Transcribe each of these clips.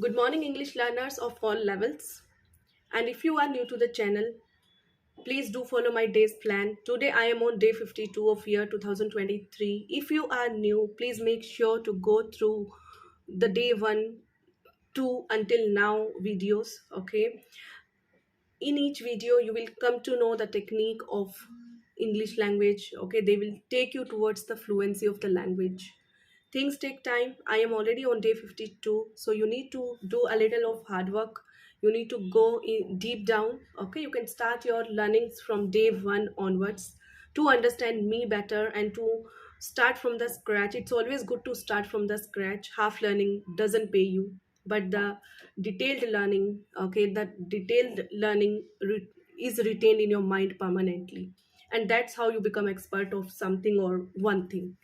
Good morning, English learners of all levels. And if you are new to the channel, please do follow my day's plan. Today I am on day 52 of year 2023. If you are new, please make sure to go through the day 1 2 until now videos. Okay, in each video you will come to know the technique of English language. Okay, they will take you towards the fluency of the language. Things take time. I am already on day 52, so you need to do a little of hard work. You need to go in deep down. Okay, you can start your learnings from day 1 onwards to understand me better and to start from the scratch. It's always good to start from the scratch. Half learning doesn't pay you, but the detailed learning, okay, that detailed learning is retained in your mind permanently, and that's how you become expert of something or one thing.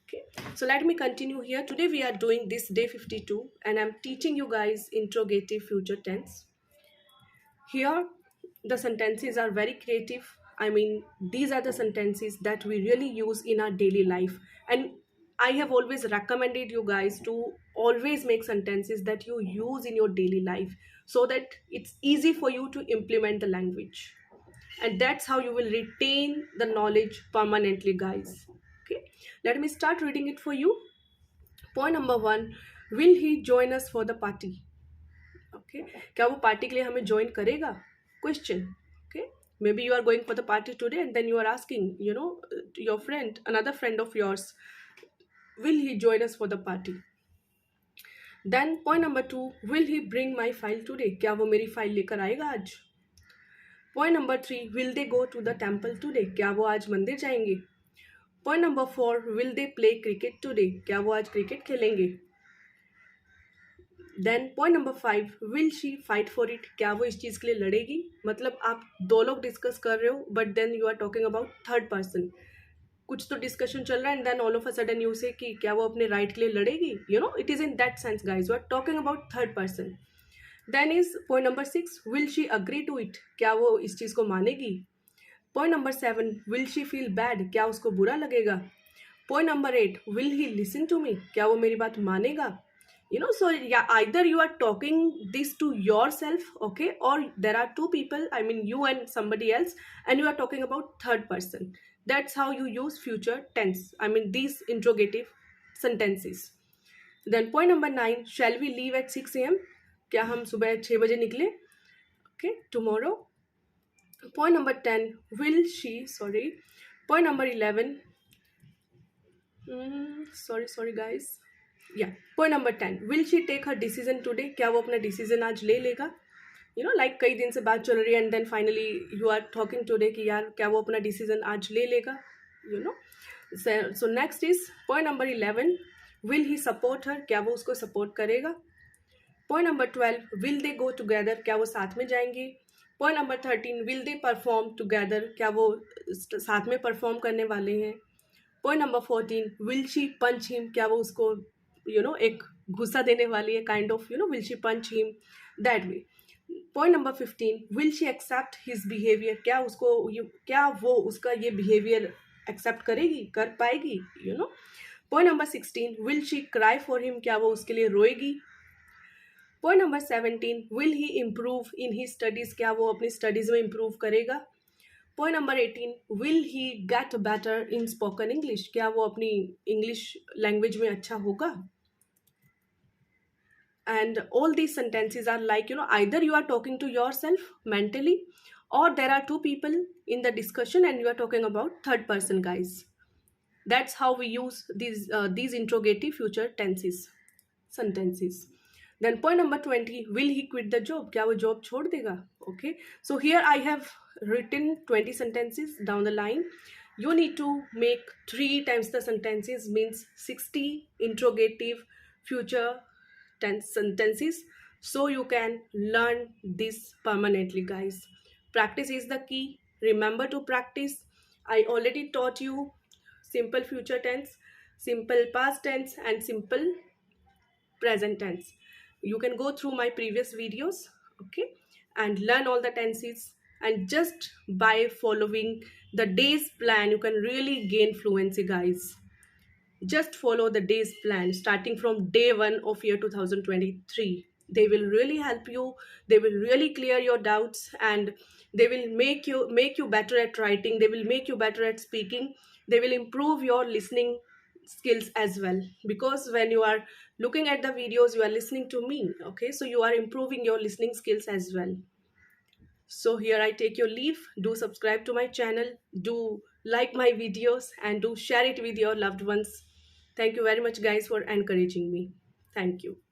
Okay, so let me continue here. Today we are doing this day 52 and I'm teaching you guys interrogative future tense. Here the sentences are very creative. I mean, these are the sentences that we really use in our daily life, and I have always recommended you guys to always make sentences that you use in your daily life so that it's easy for you to implement the language, and that's how you will retain the knowledge permanently, guys. Okay, let me start reading it for you. Point number 1, will he join us for the party? Okay, क्या वो party के लिए हमें join करेगा? Question. Okay, maybe you are going for the party today and then you are asking, your friend, another friend of yours, will he join us for the party? Then point number 2, will he bring my file today? क्या वो मेरी file लेकर आएगा आज? Point number 3, will they go to the temple today? क्या वो आज मंदिर जाएंगे? Point number 4, will they play cricket today? क्या वो आज क्रिकेट खेलेंगे? Then point number 5, will she fight for it? क्या वो इस चीज़ के लिए लड़ेगी? मतलब आप दो लोग डिस्कस कर रहे हो but then you are talking about third person. कुछ तो डिस्कशन चल रहा है and then all of a sudden you say कि क्या वो अपने राइट के लिए लड़ेगी. It is in that sense guys, you are talking about third person. Then is point number 6, will she agree to it? क्या वो इस चीज़ को मानेगी? Point number 7, will she feel bad? क्या उसको बुरा लगेगा? Point number 8, will he listen to me? क्या वो मेरी बात मानेगा? So yeah, either you are talking this to yourself, okay, or there are two people, I mean you and somebody else, and you are talking about third person. That's how you use future tense, I mean these interrogative sentences. Then point number 9, shall we leave at 6 a.m? क्या हम सुबह 6 बजे निकले? Okay, tomorrow. Point number 10, will she, sorry. Point number 11, sorry guys. या point number 10, will she take her decision today? क्या वो अपना decision आज ले लेगा? लाइक कई दिन से बात चल रही है and then finally you are talking today कि यार क्या वो अपना डिसीजन आज ले लेगा? So next is point number 11, will he support her? क्या वो उसको सपोर्ट करेगा? Point number 12, will they go together? क्या वो साथ में जाएंगे? Point number 13, will they perform together? क्या वो साथ में परफॉर्म करने वाले हैं? Point number 14, will she punch him? क्या वो उसको एक गुस्सा देने वाली है, kind of will she punch him that way. Point number 15, will she accept his behaviour? क्या क्या वो उसका ये बिहेवियर एक्सेप्ट करेगी, कर पाएगी? Point number 16, will she cry for him? क्या वो उसके लिए रोएगी? Point number 17, will he improve in he studies? क्या वो अपनी स्टडीज में इम्प्रूव करेगा? Point number 18, will he get better in spoken English? क्या वो अपनी इंग्लिश लैंग्वेज में अच्छा होगा? And all these sentences are like, either you are talking to yourself mentally, or there are two people in the discussion and you are talking about third person, guys. That's how we use these interrogative future tenses sentences. Then point number 20, will he quit the job? क्या वो job छोड़ देगा? Okay, so here I have written 20 sentences down the line. You need to make 3 times the sentences, means 60 interrogative future tense sentences, so you can learn this permanently, guys. Practice is the key. Remember to practice. I already taught you simple future tense, simple past tense, and simple present tense. You can go through my previous videos, okay, and learn all the tenses. And just by following the day's plan, you can really gain fluency, guys. Just follow the day's plan starting from day 1 of year 2023. They will really help you, they will really clear your doubts, and they will make you better at writing, they will make you better at speaking, they will improve your listening skills as well, because when you are looking at the videos, you are listening to me. Okay, so you are improving your listening skills as well. So here I take your leave. Do subscribe to my channel, do like my videos, and do share it with your loved ones. Thank you very much guys for encouraging me. Thank you.